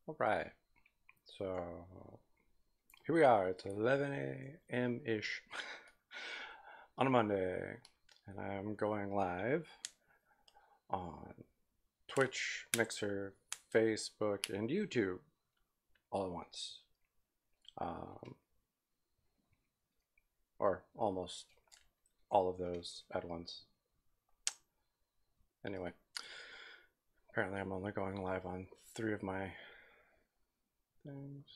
All right, so here we are. It's 11 a.m. ish on a Monday, and I'm going live on Twitch, Mixer, Facebook, and YouTube all at once, um, or almost all of those at once. Anyway, apparently I'm only going live on 3 of my things.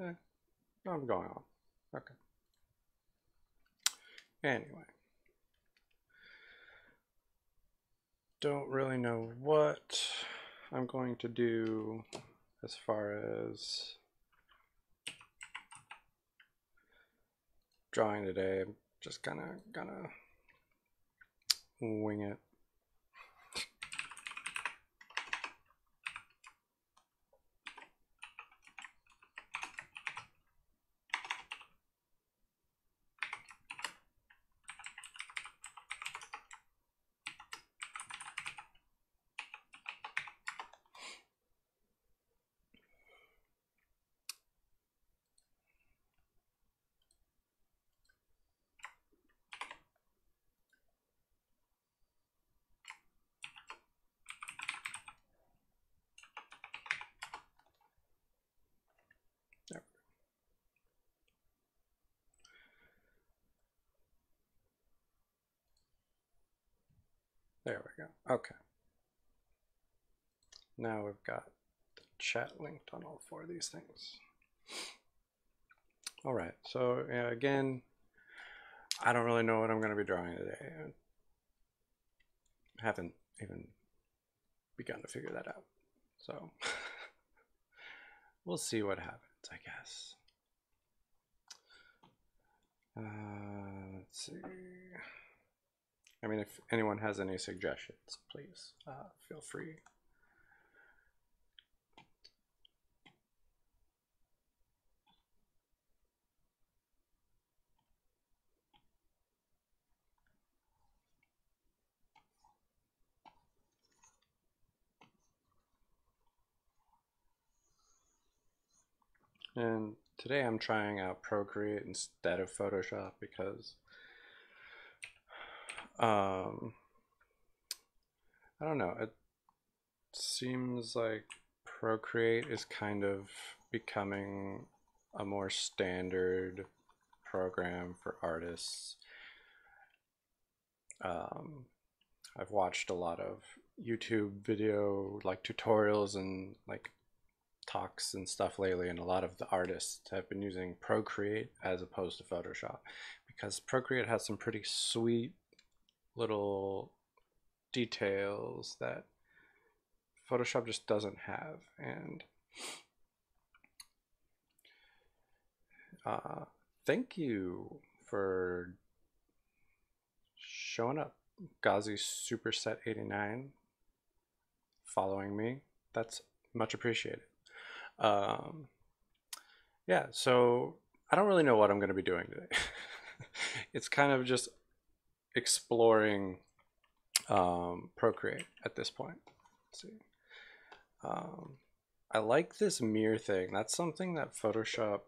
Eh, I'm going on. Okay. Anyway, don't really know what I'm going to do as far as drawing today. I'm just gonna wing it. There, there we go. Okay. Now we've got the chat linked on all 4 of these things. All right. So yeah, again, I don't really know what I'm going to be drawing today. I haven't even begun to figure that out. So we'll see what happens, I guess. Let's see. I mean, if anyone has any suggestions, please feel free. And today I'm trying out Procreate instead of Photoshop because I don't know, it seems like Procreate is kind of becoming a more standard program for artists. I've watched a lot of YouTube video like tutorials and like talks and stuff lately, and a lot of the artists have been using Procreate as opposed to Photoshop because Procreate has some pretty sweet little details that Photoshop just doesn't have. And uh, thank you for showing up, Ghazi Superset 89, following me. That's much appreciated. Um, yeah, so I don't really know what I'm going to be doing today. It's kind of just exploring Procreate at this point. Let's see. Um, I like this mirror thing. That's something that Photoshop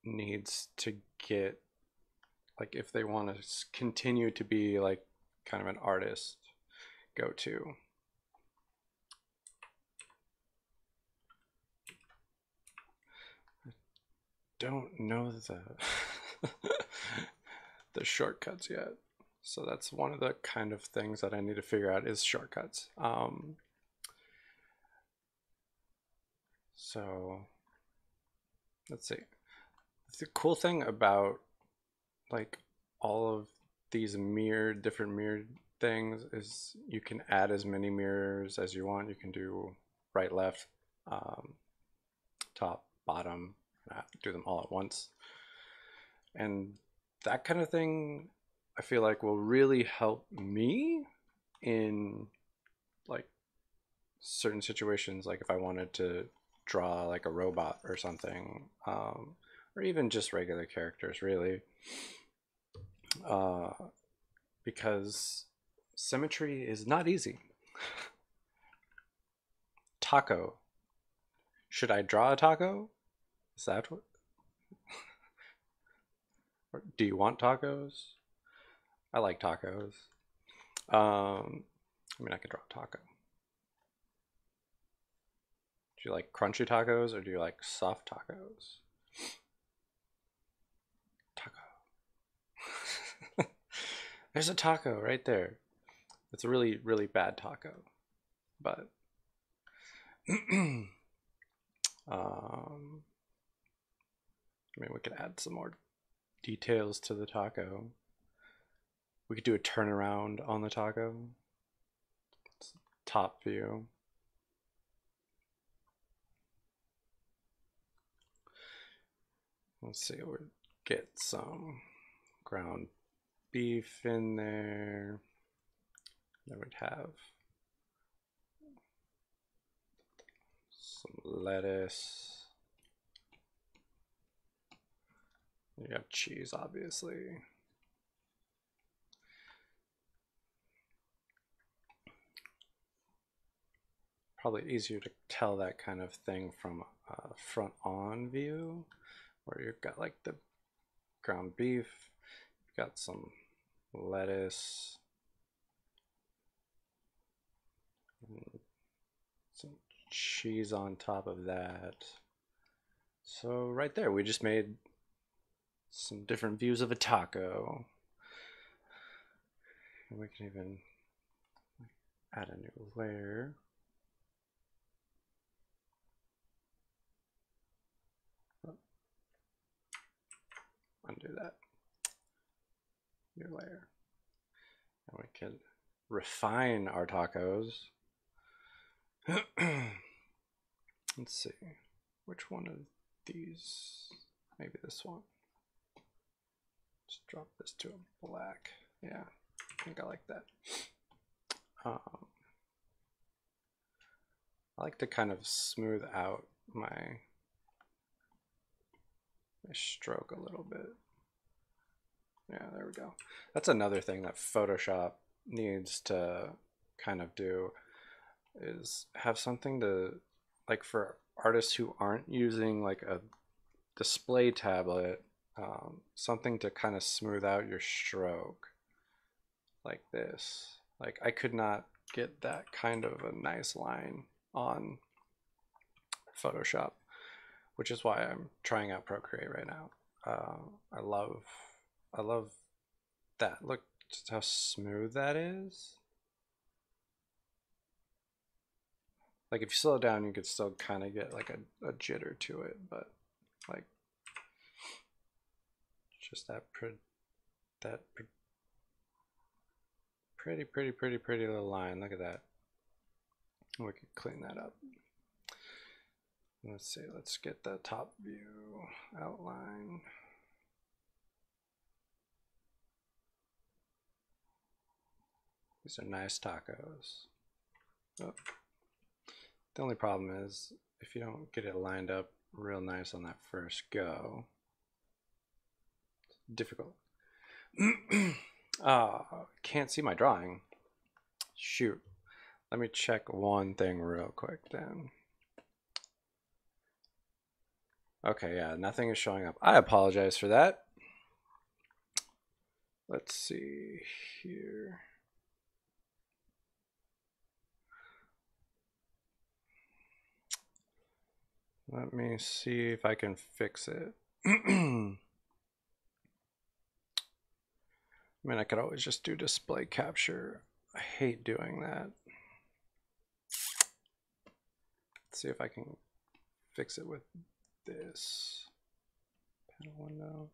needs to get, like, if they want to continue to be like kind of an artist go to. Don't know the the shortcuts yet. So that's one of the kind of things that I need to figure out is shortcuts. So let's see. The cool thing about like all of these different mirror things is you can add as many mirrors as you want. You can do right, left, um, top, bottom, do them all at once. And that kind of thing, I feel like will really help me in like certain situations, like if I wanted to draw like a robot or something, or even just regular characters, really. Uh, because symmetry is not easy. Taco. Should I draw a taco? Is that what? Or do you want tacos? I like tacos. I mean, I could draw a taco. Do you like crunchy tacos or do you like soft tacos? Taco. There's a taco right there. It's a really, really bad taco. But I mean, we could add some more details to the taco. We could do a turnaround on the taco. Top view. Let's see, we'll get some ground beef in there. Then we'd have some lettuce. You have cheese, obviously. Probably easier to tell that kind of thing from a front on view, where you've got like the ground beef, you've got some lettuce, some cheese on top of that. So right there, we just made some different views of a taco. And we can even add a new layer. Undo that. New layer. And we can refine our tacos. Let's see. Which one of these? Maybe this one. Let's drop this to a black. Yeah, I think I like that. I like to kind of smooth out my stroke a little bit. Yeah, there we go. That's another thing that Photoshop needs to kind of do, is have something to, like, for artists who aren't using like a display tablet, something to kind of smooth out your stroke like this. Like, I could not get that kind of a nice line on Photoshop, which is why I'm trying out Procreate right now. I love that. Look just how smooth that is. Like, if you slow it down, you could still kind of get like a jitter to it, but like just that pretty little line. Look at that. We could clean that up. Let's see, let's get the top view outline. These are nice tacos. Oh. The only problem is if you don't get it lined up real nice on that first go, it's difficult. Can't see my drawing. Shoot. Let me check one thing real quick then. Okay, yeah, nothing is showing up. I apologize for that. Let's see here. Let me see if I can fix it. I mean, I could always just do display capture. I hate doing that. Let's see if I can fix it with this panel window.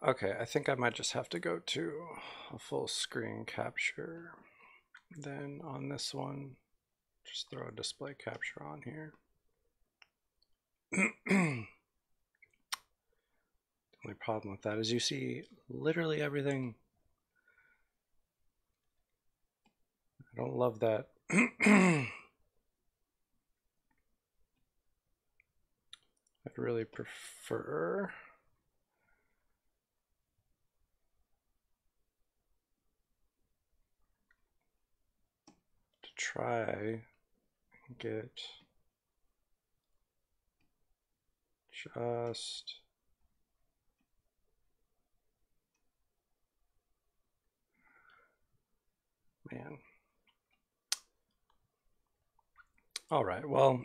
Okay, I think I might just have to go to a full screen capture. Then on this one, just throw a display capture on here. The only problem with that is you see literally everything. I don't love that. I'd really prefer to try and get just man. All right, well,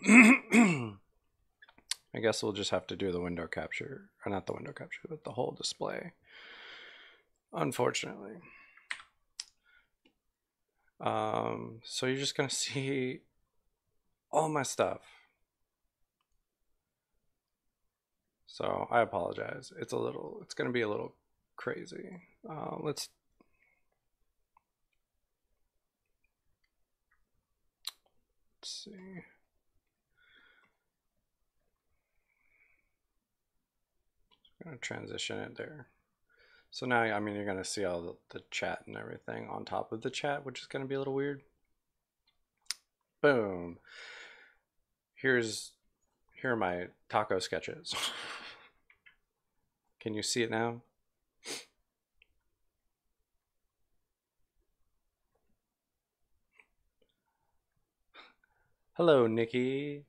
I guess we'll just have to do the window capture, or not the window capture, but the whole display, unfortunately. So you're just gonna see all my stuff. So I apologize. It's gonna be a little crazy. Let's see. I'm gonna transition it there. So now, I mean, you're gonna see all the chat and everything on top of the chat, which is gonna be a little weird. Boom. Here are my taco sketches. Can you see it now? Hello, Nikki.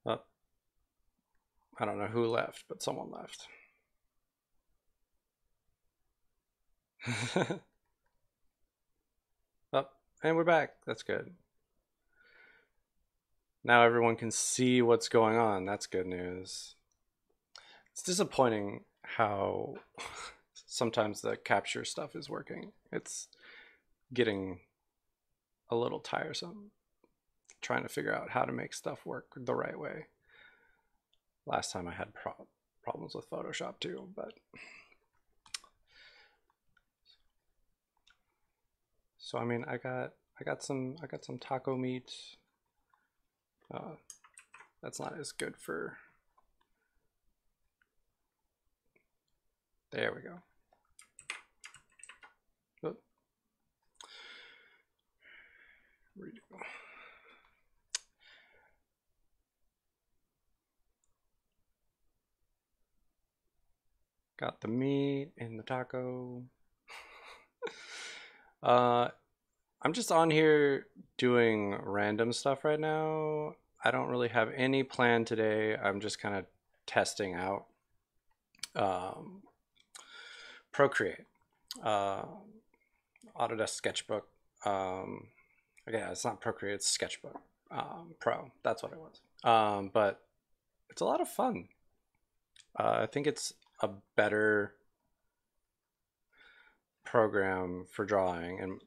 Oh, I don't know who left, but someone left. Oh, and we're back. That's good. Now everyone can see what's going on. That's good news. It's disappointing how sometimes the capture stuff is working. It's getting a little tiresome trying to figure out how to make stuff work the right way. Last time I had problems with Photoshop too, but so I mean, I got some taco meat. That's not as good for. There we go. Oop. Redo. Got the meat in the taco. I'm just on here doing random stuff right now. I don't really have any plan today. I'm just kind of testing out um, Procreate, uh, Autodesk Sketchbook. Okay, it's not Procreate, it's Sketchbook Pro. That's what it was. But it's a lot of fun. I think it's a better program for drawing, and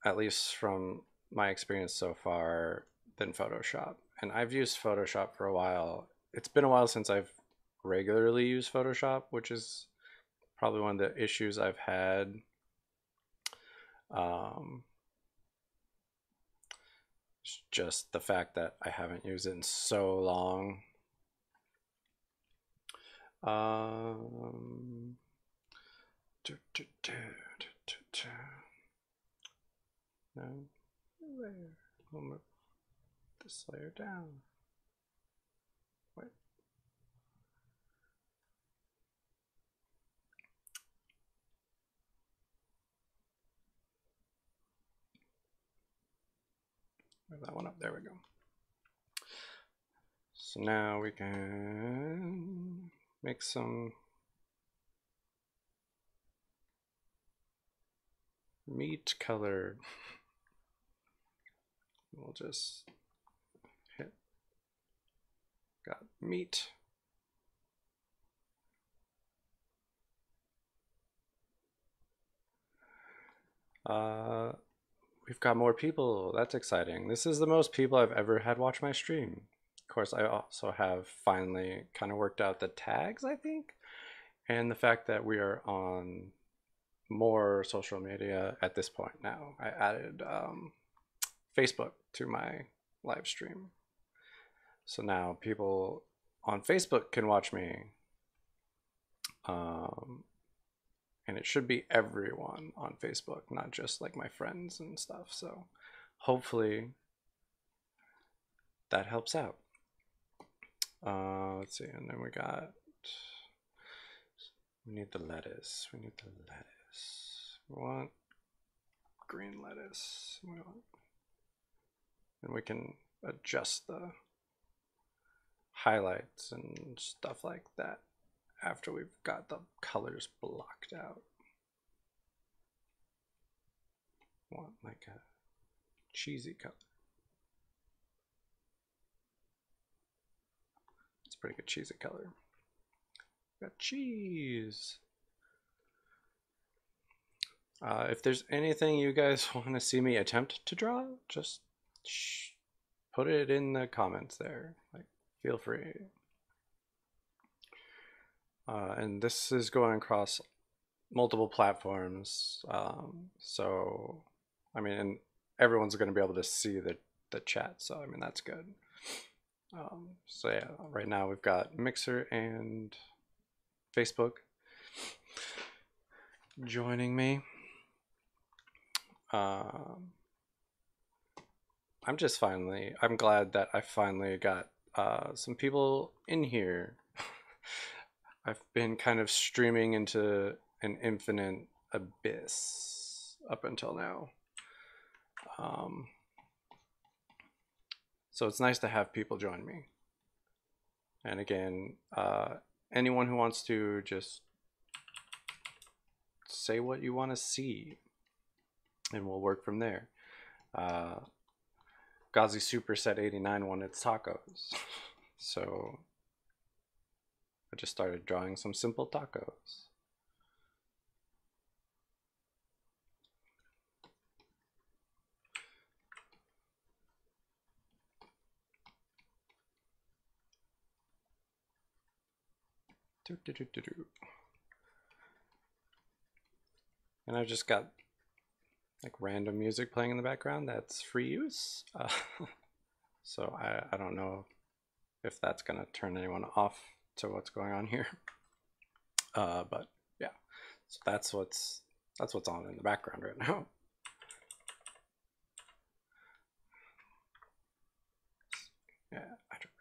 at least from my experience so far, than Photoshop. And I've used Photoshop for a while. It's been a while since I've regularly used Photoshop, which is probably one of the issues I've had. Um, it's just the fact that I haven't used it in so long. Um, do, do, do, do. No, layer. We'll move this layer down. Wait. Move that one up. There we go. So now we can make some meat colored. We'll just hit, got meat. We've got more people. That's exciting. This is the most people I've ever had watch my stream. course, I also have finally kind of worked out the tags, I think, and the fact that we are on more social media at this point now. I added Facebook to my live stream. So now people on Facebook can watch me. Um, and it should be everyone on Facebook, not just like my friends and stuff. So hopefully that helps out. Let's see, and then we need the lettuce. We need the lettuce. We want green lettuce. And we can adjust the highlights and stuff like that after we've got the colors blocked out. Want like a cheesy color. It's a pretty good cheesy color. Got cheese. If there's anything you guys want to see me attempt to draw, just put it in the comments there. Like, feel free. And this is going across multiple platforms. So, I mean, and everyone's going to be able to see the chat. So, I mean, that's good. So yeah, right now we've got Mixer and Facebook joining me. I'm glad that I finally got some people in here. I've been kind of streaming into an infinite abyss up until now. So it's nice to have people join me. And again, anyone who wants to just say what you want to see, and we'll work from there. Gazi Super Set 89 wanted tacos. So I just started drawing some simple tacos. And I've just got like random music playing in the background that's free use. So I don't know if that's gonna turn anyone off to what's going on here. But yeah, so that's what's on in the background right now. Yeah, I don't.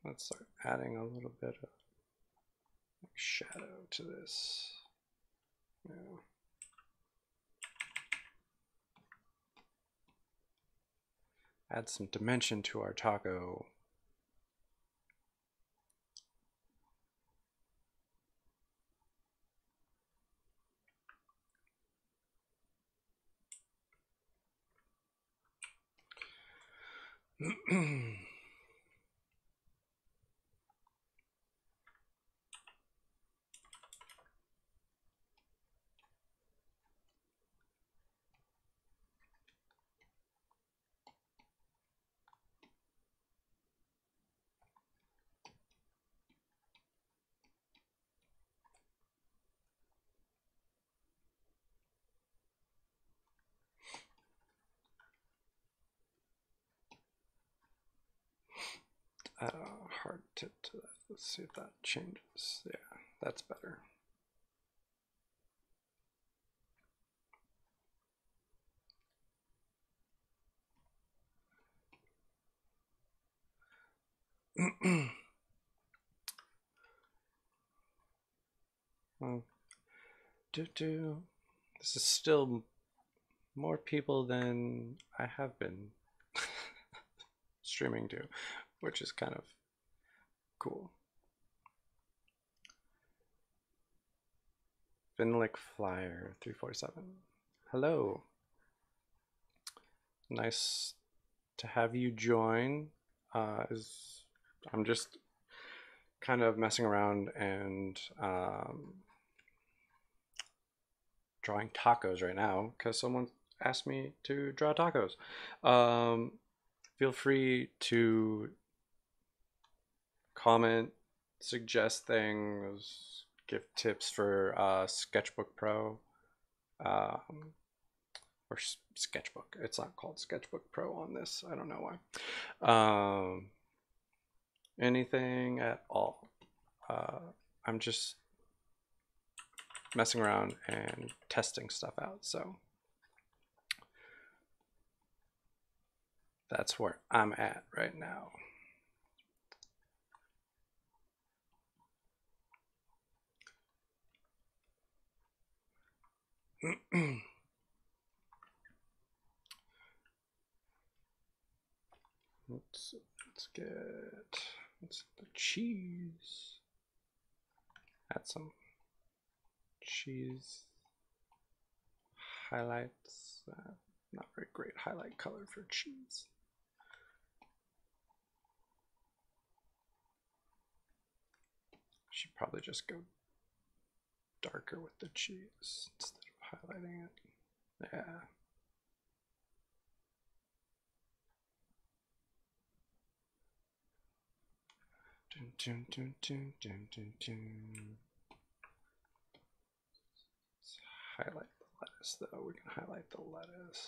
Let's start adding a little bit of shadow to this. Yeah. Add some dimension to our taco. Add a hard tip to that. Let's see if that changes. Yeah, that's better. Well, this is still more people than I have been streaming to, which is kind of cool. Finlick Flyer 347. Hello. Nice to have you join. I'm just kind of messing around and drawing tacos right now because someone asked me to draw tacos. Feel free to comment, suggest things, give tips for Sketchbook Pro or Sketchbook. It's not called Sketchbook Pro on this. I don't know why. Anything at all. I'm just messing around and testing stuff out. So that's where I'm at right now. let's get the cheese. Add some cheese highlights. Not very great highlight color for cheese. Should probably just go darker with the cheese instead of highlighting it. Yeah. Dun, dun, dun, dun, dun, dun, dun. Let's highlight the lettuce though. We can highlight the lettuce.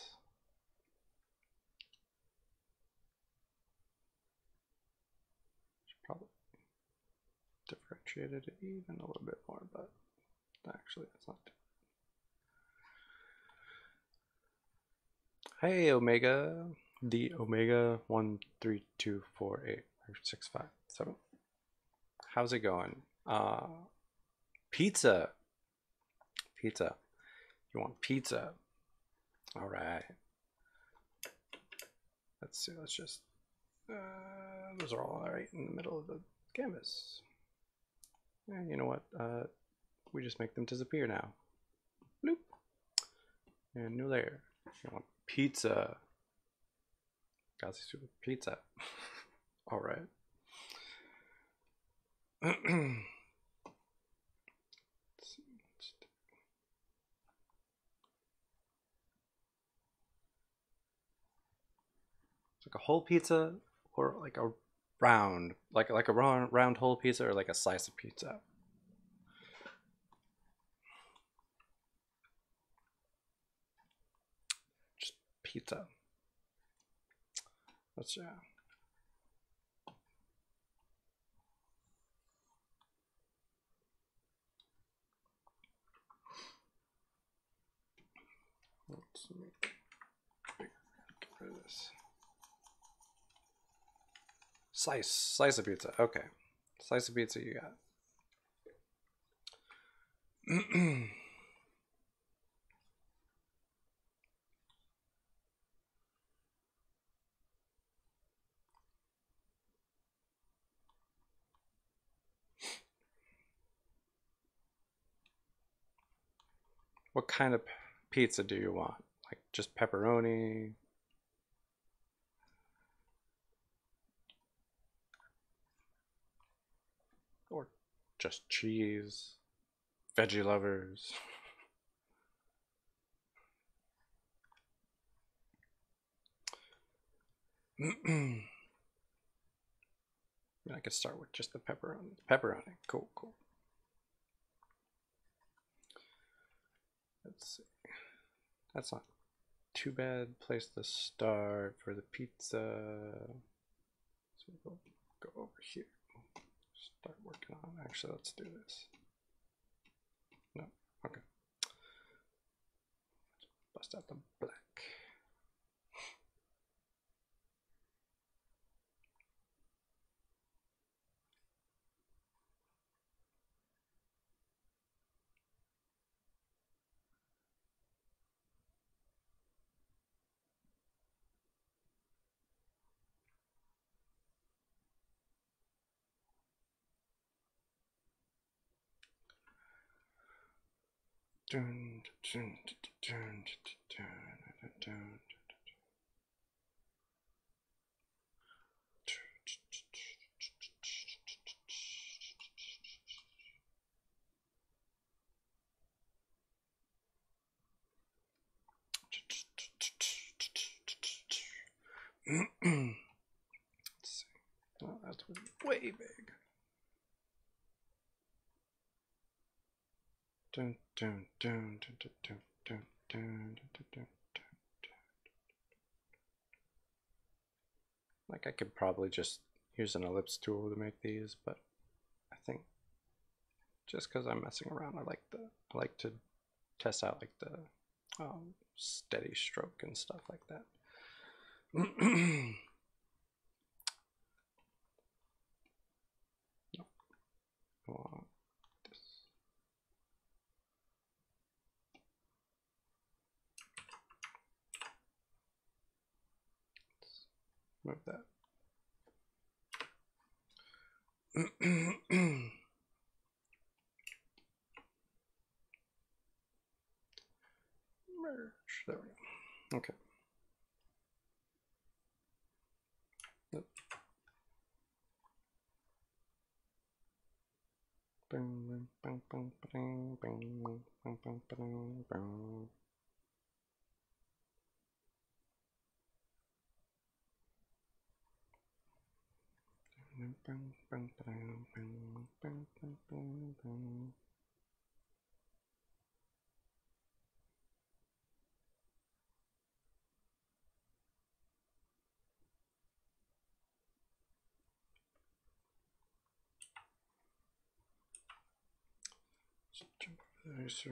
Should probably differentiate it even a little bit more, but actually it's not. Hey Omega, the Omega 1324865 How's it going? Pizza. Pizza. You want pizza? All right. Let's see. Let's just. Those are all right in the middle of the canvas. And you know what? We just make them disappear now. Bloop. And new layer. You want pizza? Gazi super pizza. All right. Like a whole pizza or like a round, like a round whole pizza or like a slice of pizza. Just pizza. Let's make get rid of this. Slice of pizza. Okay, slice of pizza you got. What kind of pizza do you want? Like just pepperoni? Or just cheese? Veggie lovers? I could start with just the pepperoni. Pepperoni. Cool, cool. Let's see. That's not too bad place to start for the pizza. So we'll go over here. Start working on. Actually, let's do this. No, okay. Bust out the black. Dun, dun, dun, dun, dun. Let's see. Oh, that's way big. Dun, dun, dun, dun, dun, dun, dun, dun, dun, dun, dun. Like I could probably just use an ellipse tool to make these, but I think just because I'm messing around, I like to test out like the steady stroke and stuff like that. No, I want this. Move that. Merge. There we go. Okay. Yep. Bing, bing, bing, bing, bing, bing, bing, bing, bing, bing. Jump over there, sir.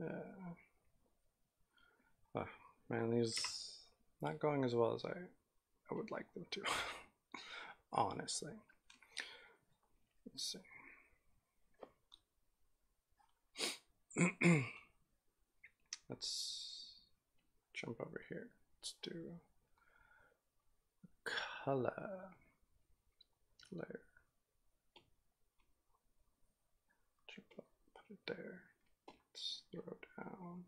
Yeah. Oh, man, these not going as well as I would like them to. Honestly. Let's see. Let's jump over here. Let's do color layer. Jump up, put it there. Let's throw down.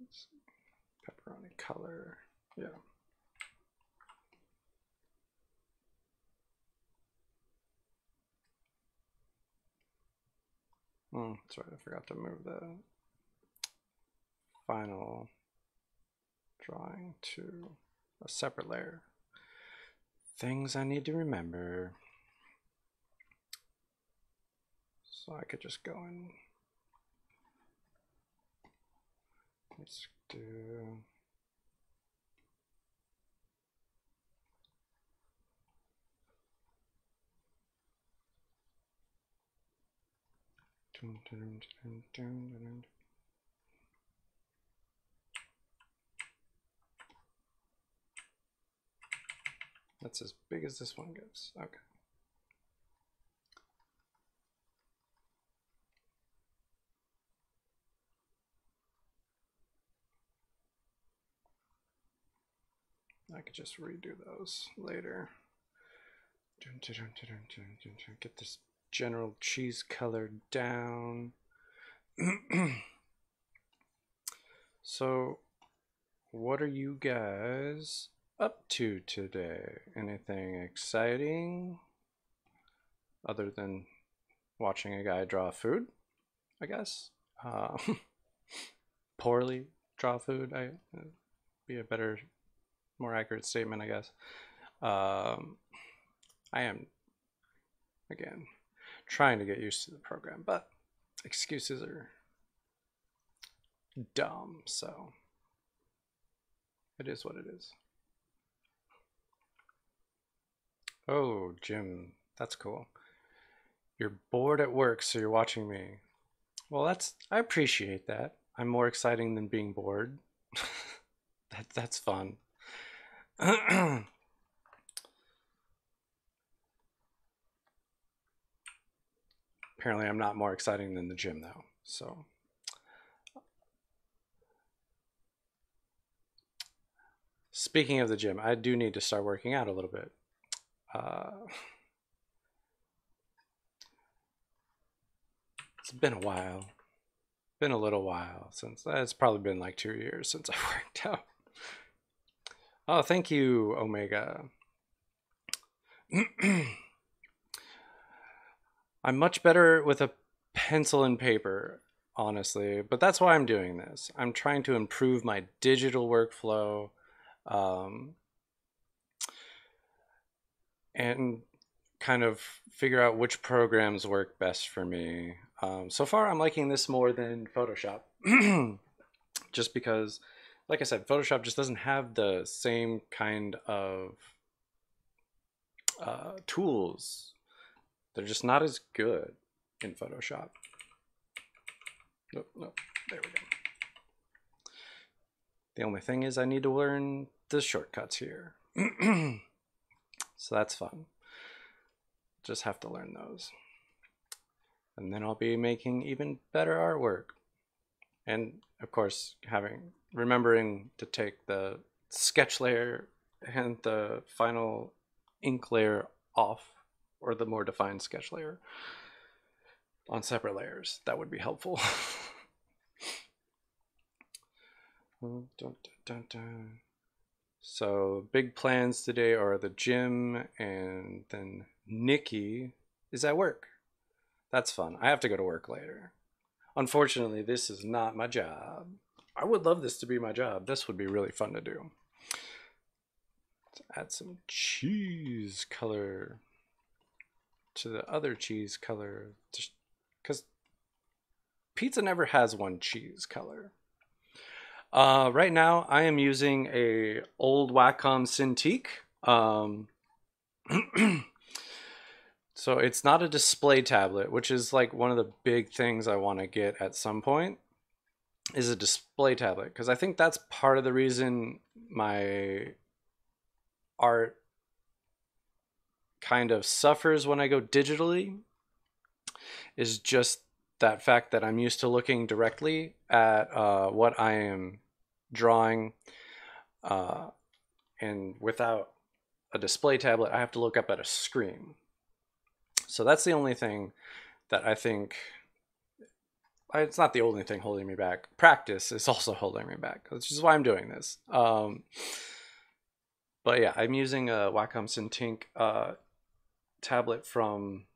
Let's see. Pepperoni color. Yeah. That's right. I forgot to move the final drawing to a separate layer. Things I need to remember. So I could just go and let's do that's as big as this one goes. Okay. I could just redo those later. Get this general cheese color down. So, what are you guys up to today? Anything exciting other than watching a guy draw food, I guess? Poorly draw food, be a better, more accurate statement, I guess. I am, again, trying to get used to the program, but excuses are dumb, so it is what it is. Oh, Jim, that's cool. You're bored at work, so you're watching me. Well, I appreciate that. I'm more exciting than being bored. That's fun. Apparently I'm not more exciting than the gym though. So speaking of the gym, I do need to start working out a little bit. Uh, it's been a while. Been a little while since it's probably been like 2 years since I worked out. Oh, thank you, Omega. I'm much better with a pencil and paper, honestly, but that's why I'm doing this. I'm trying to improve my digital workflow, um, and kind of figure out which programs work best for me. So far, I'm liking this more than Photoshop, just because, like I said, Photoshop just doesn't have the same kind of tools. They're just not as good in Photoshop. Nope, nope, there we go. The only thing is I need to learn the shortcuts here. So that's fun. Just have to learn those. And then I'll be making even better artwork. And of course, remembering to take the sketch layer and the final ink layer off, or the more defined sketch layer, on separate layers. That would be helpful. Dun, dun, dun, dun. So big plans today are the gym, and then Nikki is at work. That's fun. I have to go to work later. Unfortunately, this is not my job. I would love this to be my job. This would be really fun to do. Let's add some cheese color to the other cheese color, just because pizza never has one cheese color. Right now, I am using a old Wacom Cintiq. So it's not a display tablet, which is like one of the big things I want to get at some point, is a display tablet, because I think that's part of the reason my art kind of suffers when I go digitally, is just that fact that I'm used to looking directly at what I am drawing, and without a display tablet, I have to look up at a screen. So that's the only thing that I think, it's not the only thing holding me back. Practice is also holding me back, which is why I'm doing this. But yeah, I'm using a Wacom Cintiq tablet from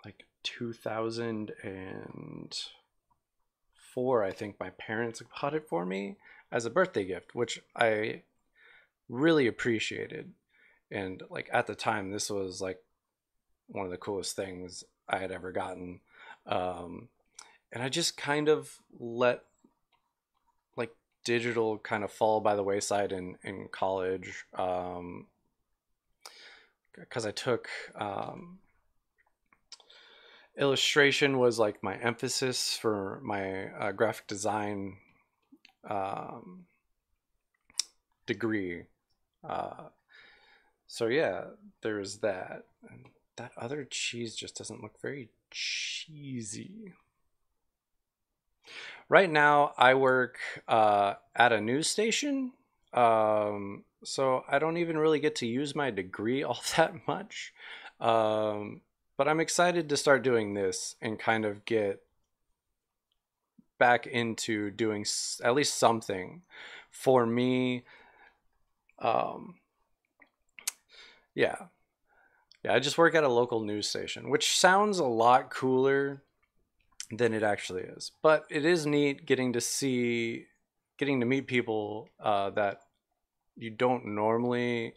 like 2004. I think my parents bought it for me as a birthday gift, which I really appreciated. And like at the time, this was like one of the coolest things I had ever gotten. And I just kind of let like digital kind of fall by the wayside in college, because I took illustration was like my emphasis for my graphic design um, degree. So yeah, there's that. And that other cheese just doesn't look very cheesy. Right now, I work at a news station, so I don't even really get to use my degree all that much. But I'm excited to start doing this and kind of get back into doing at least something for me. Um, yeah. Yeah, I just work at a local news station, which sounds a lot cooler than it actually is. But it is neat getting to meet people that you don't normally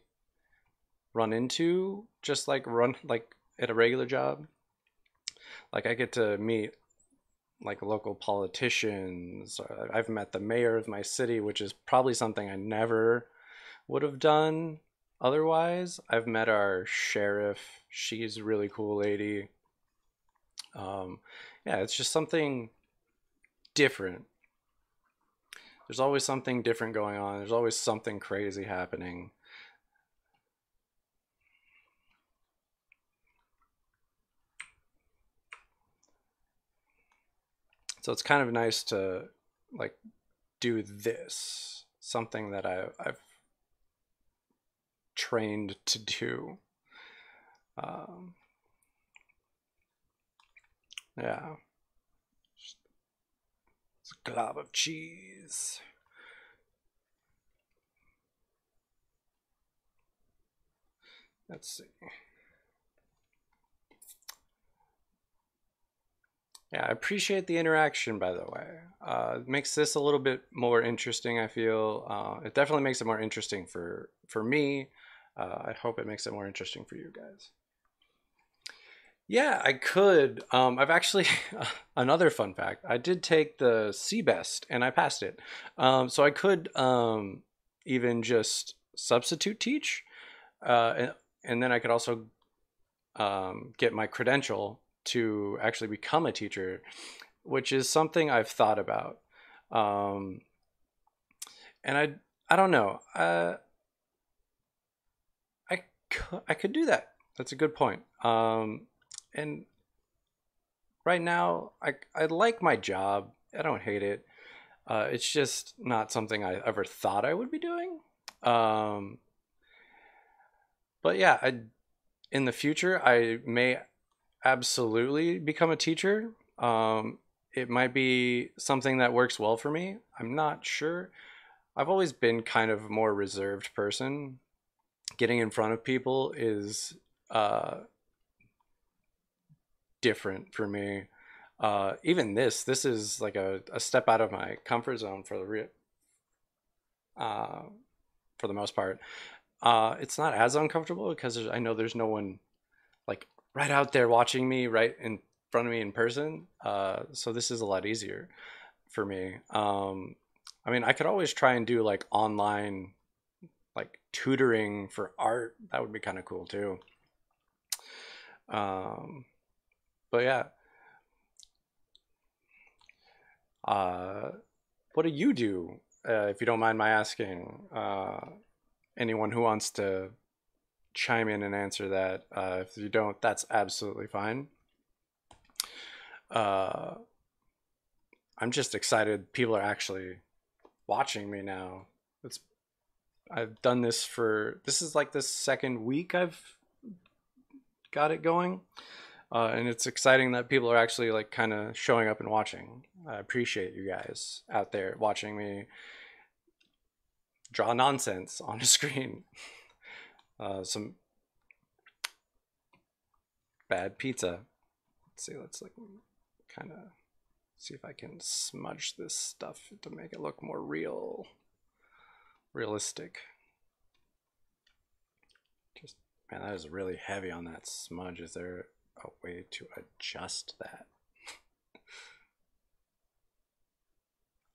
run into, just like at a regular job. Like I get to meet like local politicians. I've met the mayor of my city, which is probably something I never would have done otherwise. I've met our sheriff. She's a really cool lady. Yeah, it's just something different. There's always something different going on. There's always something crazy happening. So it's kind of nice to like do this, something that I've trained to do. Um, yeah, just a glob of cheese. Let's see. Yeah, I appreciate the interaction, by the way. It makes this a little bit more interesting, I feel. It definitely makes it more interesting for me. I hope it makes it more interesting for you guys. Yeah, I could. I've actually another fun fact. I did take the CBEST and I passed it. So I could even just substitute teach, and then I could also get my credential to actually become a teacher, which is something I've thought about. Um, and I don't know. I could do that. That's a good point. And right now, I like my job. I don't hate it. It's just not something I ever thought I would be doing. Um, but yeah, in the future, I may absolutely become a teacher. It might be something that works well for me. I'm not sure. I've always been kind of a more reserved person. Getting in front of people is uh, different for me. Even this is like a step out of my comfort zone uh, for the most part. It's not as uncomfortable because I know there's no one like right out there watching me right in front of me in person. So this is a lot easier for me. I mean, I could always try and do like online like tutoring for art. That would be kind of cool too. Um, but yeah, uh, what do you do? If you don't mind my asking, anyone who wants to chime in and answer that. If you don't, that's absolutely fine. Uh, I'm just excited people are actually watching me now. It's I've done this for this is like the second week I've got it going. And it's exciting that people are actually like kind of showing up and watching. I appreciate you guys out there watching me draw nonsense on a screen. Some bad pizza. Let's see, let's like kind of see if I can smudge this stuff to make it look more realistic. Just, man, that is really heavy on that smudge. Is there a way to adjust that?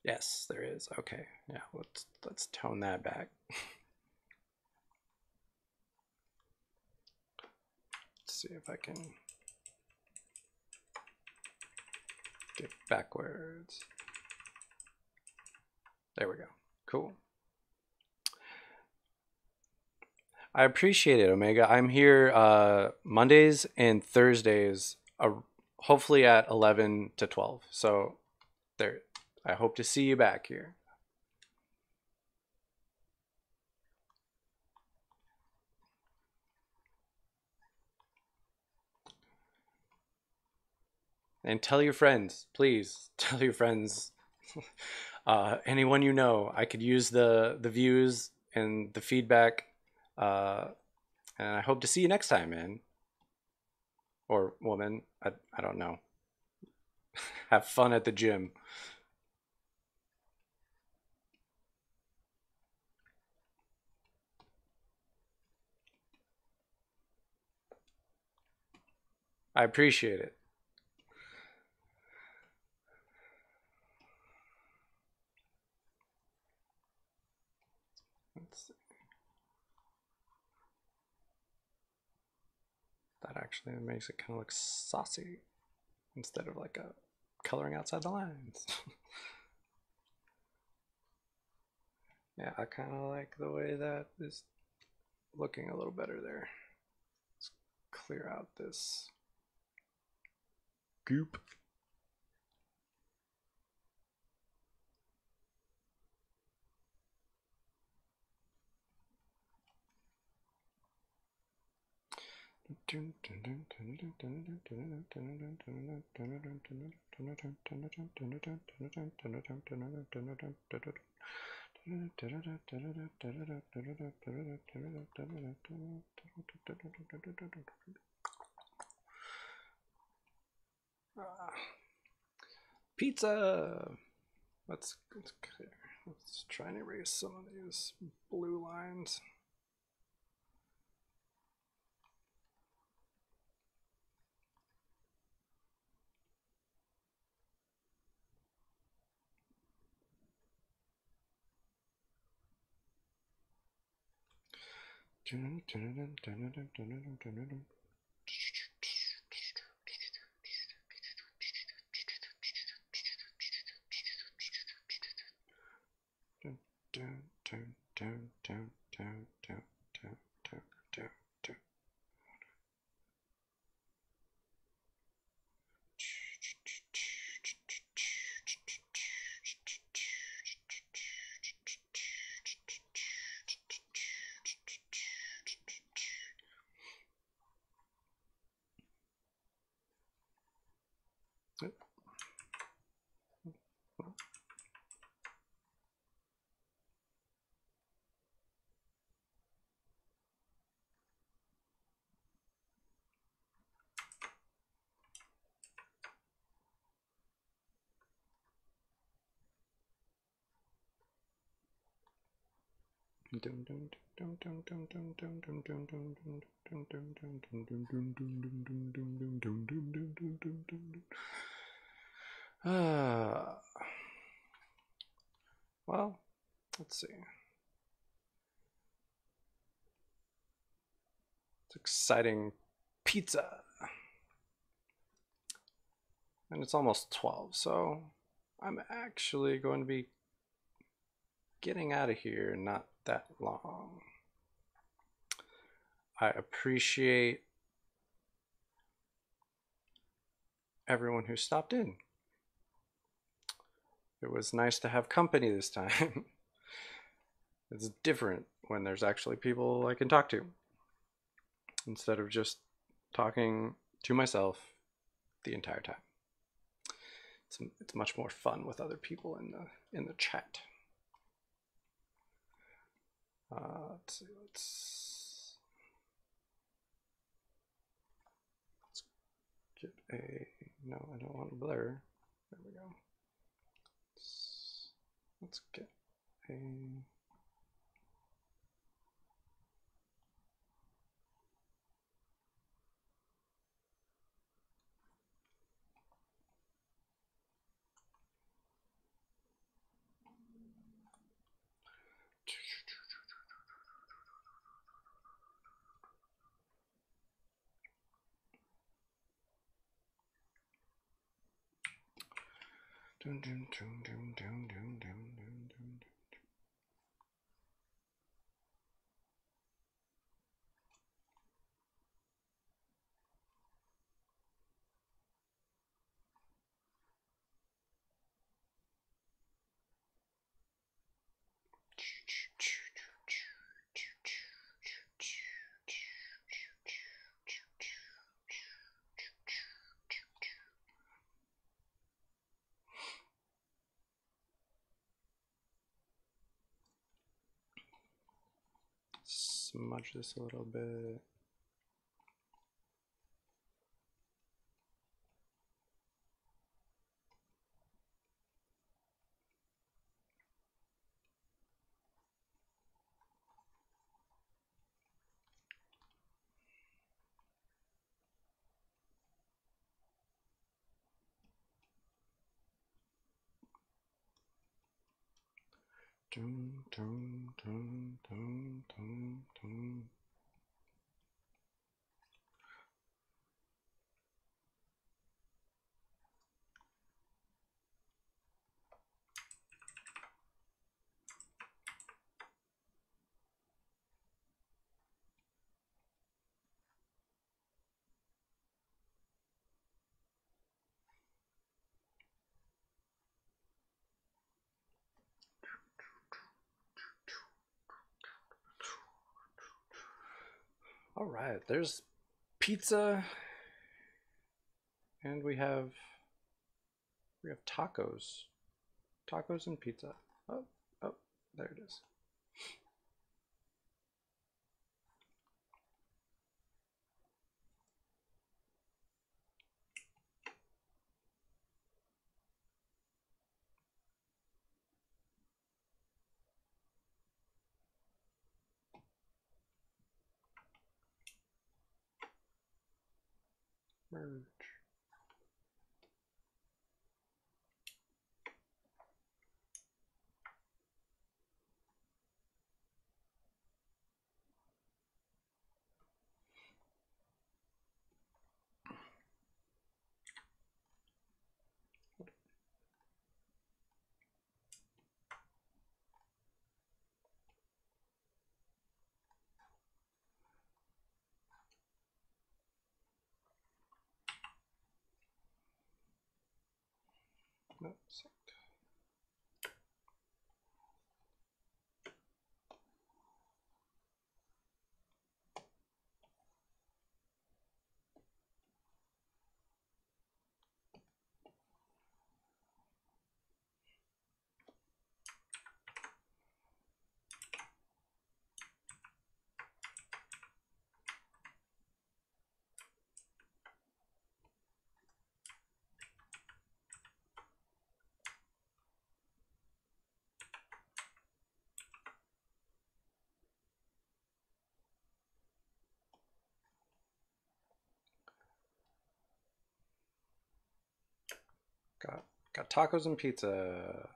Yes, there is. Okay, yeah, let's tone that back. Let's see if I can get backwards. There we go. Cool. I appreciate it, Omega. I'm here Mondays and Thursdays, hopefully at 11 to 12. So there, I hope to see you back here. And tell your friends, please tell your friends, anyone you know. I could use the views and the feedback. Uh, and I hope to see you next time, man. Or woman. I don't know. Have fun at the gym. I appreciate it. That actually makes it kind of look saucy instead of like a coloring outside the lines. Yeah, I kind of like the way that is looking a little better there. Let's clear out this goop. Pizza. Let's clear. Let's try and erase some of these blue lines. Well, let's see. It's exciting pizza. And it's almost 12, so I'm actually going to be getting out of here in not that long. I appreciate everyone who stopped in. It was nice to have company this time. It's different when there's actually people I can talk to instead of just talking to myself the entire time. It's much more fun with other people in the chat. Let's see. Let's get a. No, I don't want to blur. There we go. Let's get a. Smudge this a little bit. Dun, dun, dun, dun, dun, dun. All right, there's pizza, and we have tacos. Tacos and pizza. Oh, oh, there it is. Merge. Oops. Got tacos and pizza.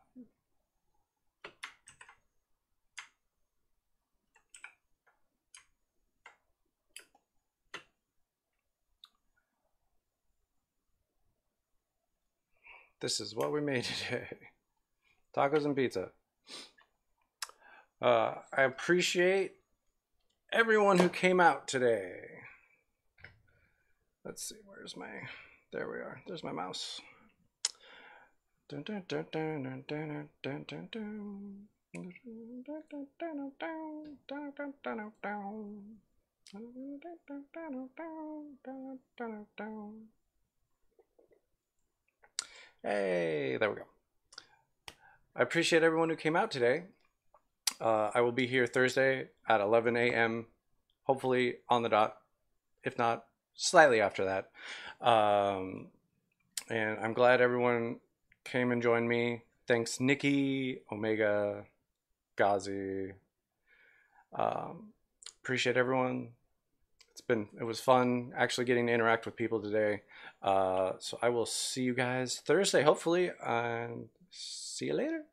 This is what we made today. Tacos and pizza. I appreciate everyone who came out today. Let's see, where's my... There we are. There's my mouse. Dun, dun, dun, dun, dun, dun, dun, dun, dun. Hey, there we go. I appreciate everyone who came out today. I will be here Thursday at 11 a.m. hopefully on the dot, if not slightly after that. And I'm glad everyone came and joined me. Thanks, Nikki, Omega, Ghazi. Appreciate everyone. It was fun actually getting to interact with people today. So I will see you guys Thursday, hopefully, and see you later.